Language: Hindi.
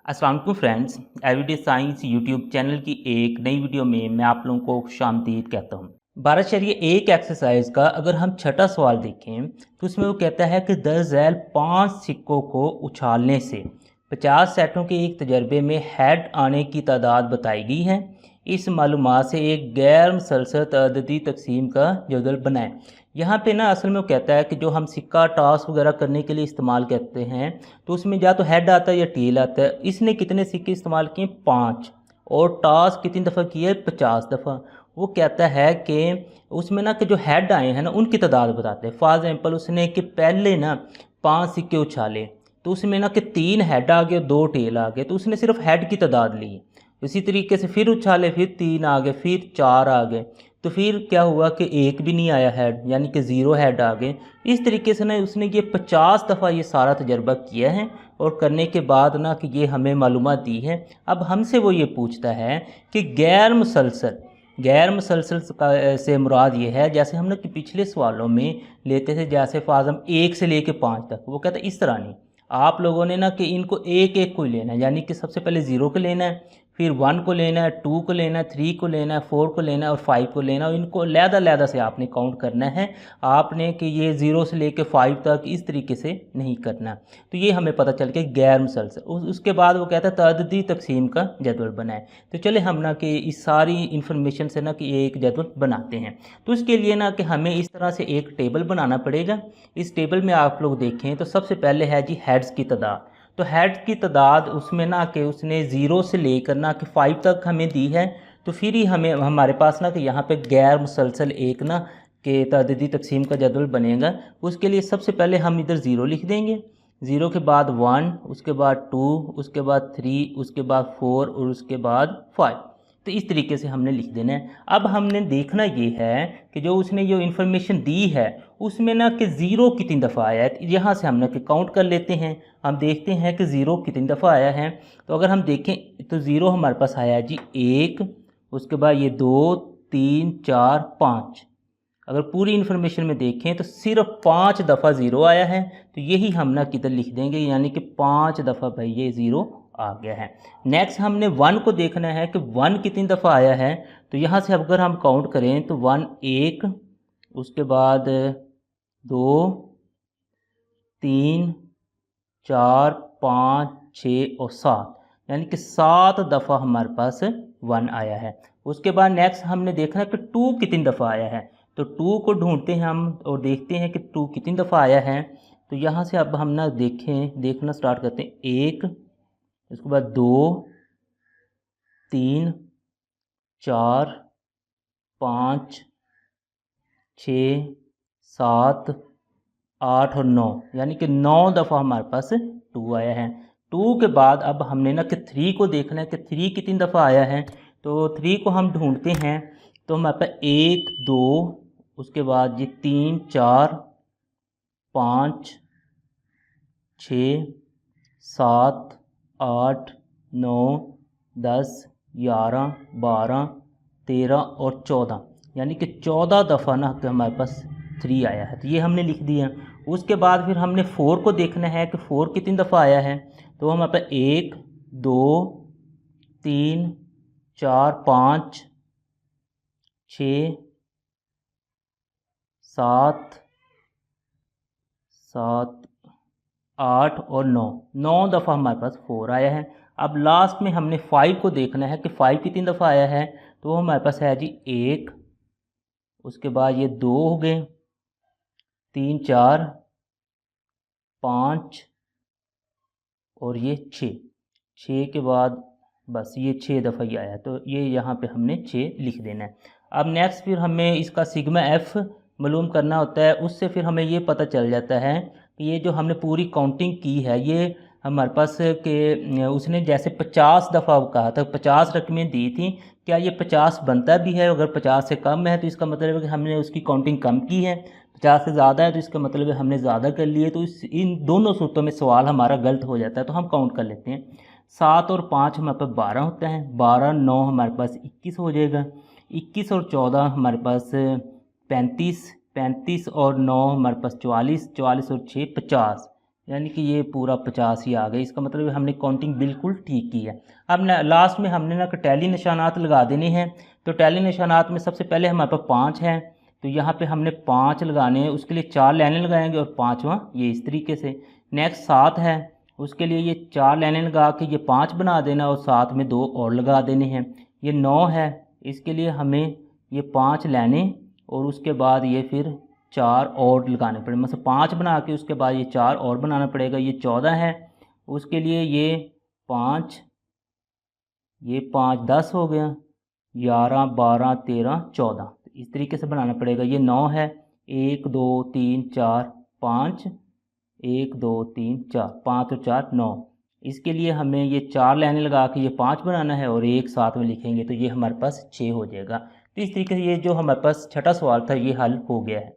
अस्सलाम वालेकुम friends, everyday science YouTube channel की एक नई वीडियो में मैं आप लोगों को खुशामदीद कहता हूँ। 12.1 एक्सरसाइज का अगर हम छठा सवाल देखें तो उसमें वो कहता है कि दरअसल 5 सिक्कों को उछालने से 50 सेटों के एक तजर्बे में हेड आने की तादाद बताई गई है। इस मालूमात से एक गैर मुसलसल तअद्दुदी तकसीम का जदवल बनाएं। यहाँ पे ना असल में वो कहता है कि जो हम सिक्का टॉस वगैरह करने के लिए इस्तेमाल करते हैं तो उसमें या तो हेड आता है या टेल आता है। इसने कितने सिक्के इस्तेमाल किए? 5। और टॉस कितनी दफ़ा किया? 50 दफ़ा। वो कहता है कि उसमें ना कि जो हेड आए हैं ना उनकी तादाद बताते हैं। फॉर एग्जाम्पल उसने कि पहले ना 5 सिक्के उछाले तो उसमें ना कि 3 हेड आ गए 2 टेल आ गए, तो उसने सिर्फ हेड की तादाद ली। इसी तरीके से फिर उछाले, फिर 3 आ गए, फिर 4 आ गए, तो फिर क्या हुआ कि एक भी नहीं आया हेड, यानी कि 0 हेड आ गए। इस तरीके से ना उसने ये 50 दफ़ा ये सारा तजर्बा किया है और करने के बाद ना कि ये हमें मालूमात दी है। अब हमसे वो ये पूछता है कि गैर मुसलसल से मुराद ये है, जैसे हमने कि पिछले सवालों में लेते थे, जैसे फाजम 1 से लेके 5 तक, वो कहता है इस तरह नहीं, आप लोगों ने ना कि इनको एक एक को ही लेना है, यानी कि सबसे पहले 0 को लेना है, फिर 1 को लेना है, 2 को लेना है, 3 को लेना है, 4 को लेना है और 5 को लेना है। और इनको लहदा से आपने काउंट करना है। आपने कि ये 0 से लेके 5 तक इस तरीके से नहीं करना। तो ये हमें पता चल के गैर मुसलसल। उसके बाद वो कहता है तअद्दुदी तकसीम का जदवल बनाए। तो चले हम ना कि इस सारी इन्फॉर्मेशन से ना कि एक जदवल बनाते हैं। तो इसके लिए ना कि हमें इस तरह से एक टेबल बनाना पड़ेगा। इस टेबल में आप लोग देखें तो सबसे पहले है जी हेड्स की तादाद। तो हेड की तादाद उसमें ना कि उसने 0 से लेकर ना कि 5 तक हमें दी है। तो फिर ही हमें हमारे पास ना कि यहाँ पे गैर मुसलसल एक ना कि तअद्दुदी तकसीम का जदवल बनेगा। उसके लिए सबसे पहले हम इधर 0 लिख देंगे, 0 के बाद 1, उसके बाद 2, उसके बाद 3, उसके बाद 4 और उसके बाद 5। तो इस तरीके से हमने लिख देना है। अब हमने देखना ये है कि जो उसने जो इन्फॉर्मेशन दी है उसमें ना कि 0 कितनी दफ़ा आया है। यहाँ से हम ना कि काउंट कर लेते हैं। हम देखते हैं कि 0 कितनी दफ़ा आया है। तो अगर हम देखें तो 0 हमारे पास आया है जी 1, उसके बाद ये 2, 3, 4, 5। अगर पूरी इन्फॉर्मेशन में देखें तो सिर्फ 5 दफ़ा 0 आया है। तो यही हम ना किधर लिख देंगे, यानी कि 5 दफ़ा भाई ये 0 आ गया है। नेक्स्ट हमने 1 को देखना है कि 1 कितनी दफ़ा आया है। तो यहाँ से अगर हम काउंट करें तो 1 1, उसके बाद 2, 3, 4, 5, 6 और 7, यानी कि 7 दफ़ा हमारे पास 1 आया है। उसके बाद नेक्स्ट हमने देखना है कि 2 कितनी दफ़ा आया है। तो 2 को ढूंढते हैं हम और देखते हैं कि 2 कितनी दफ़ा आया है। तो यहाँ से अब हम ना देखना स्टार्ट करते हैं। 1, उसके बाद 2, 3, 4, 5, 6, 7, 8 और 9, यानी कि 9 दफ़ा हमारे पास 2 आया है। 2 के बाद अब हमने ना कि 3 को देखना है कि 3 कितनी दफ़ा आया है। तो 3 को हम ढूंढते हैं। तो हमारे पास 1, 2, उसके बाद ये 3, 4, 5, 6, 7, 8, 9, 10, 11, 12, 13 और 14, यानी कि 14 दफ़ा ना कि हमारे पास 3 आया है। तो ये हमने लिख दिया। उसके बाद फिर हमने 4 को देखना है कि 4 कितनी दफ़ा आया है। तो हमारे पास 1, 2, 3, 4, 5, 6, 7, 8 और 9 दफ़ा हमारे पास 4 आया है। अब लास्ट में हमने 5 को देखना है कि 5 कितनी दफ़ा आया है। तो हमारे पास है जी 1, उसके बाद ये 2 हो गए, 3, 4, 5 और ये 6 के बाद बस ये 6 दफ़ा ही आया। तो ये यहाँ पे हमने 6 लिख देना है। अब नेक्स्ट फिर हमें इसका सिग्मा एफ़ मालूम करना होता है। उससे फिर हमें ये पता चल जाता है कि ये जो हमने पूरी काउंटिंग की है ये हमारे पास के उसने जैसे 50 दफ़ा कहा था, 50 रकमें दी थी, क्या ये 50 बनता भी है? अगर 50 से कम है तो इसका मतलब है कि हमने उसकी काउंटिंग कम की है। 50 से ज़्यादा है तो इसका मतलब है हमने ज़्यादा कर लिए। तो इन दोनों सूत्रों में सवाल हमारा गलत हो जाता है। तो हम काउंट कर लेते हैं। 7 और 5 हमारे पास 12 होता है, 12, 9 हमारे पास 21 हो जाएगा, 21 और 14 हमारे पास 35, 35 और 9 हमारे पास 44, 44 और 6 50, यानी कि ये पूरा 50 ही आ गया। इसका मतलब हमने काउंटिंग बिल्कुल ठीक की है। अब लास्ट में हमने ना टैली निशानात लगा देने हैं। तो टैली निशानात में सबसे पहले हमारे पास 5 हैं, तो यहाँ पे हमने 5 लगाने हैं, उसके लिए 4 लाइनें लगाएंगे और 5वां ये इस तरीके से। नेक्स्ट 7 है, उसके लिए ये 4 लाइनें लगा के ये 5 बना देना और साथ में 2 और लगा देने हैं। ये 9 है, इसके लिए हमें ये 5 लाइनें और उसके बाद ये फिर 4 और लगाने पड़े, मतलब 5 बना के उसके बाद ये 4 और बनाना पड़ेगा। ये 14 है, उसके लिए ये 5 10 हो गया, 11 12 13 14 इस तरीके से बनाना पड़ेगा। ये 9 है, 1 2 3 4 5, 1 2 3 4 5 और 4 9। इसके लिए हमें ये 4 लाइनें लगा के ये 5 बनाना है और एक साथ में लिखेंगे तो ये हमारे पास 6 हो जाएगा। तो इस तरीके से ये जो हमारे पास छठा सवाल था ये हल हो गया है।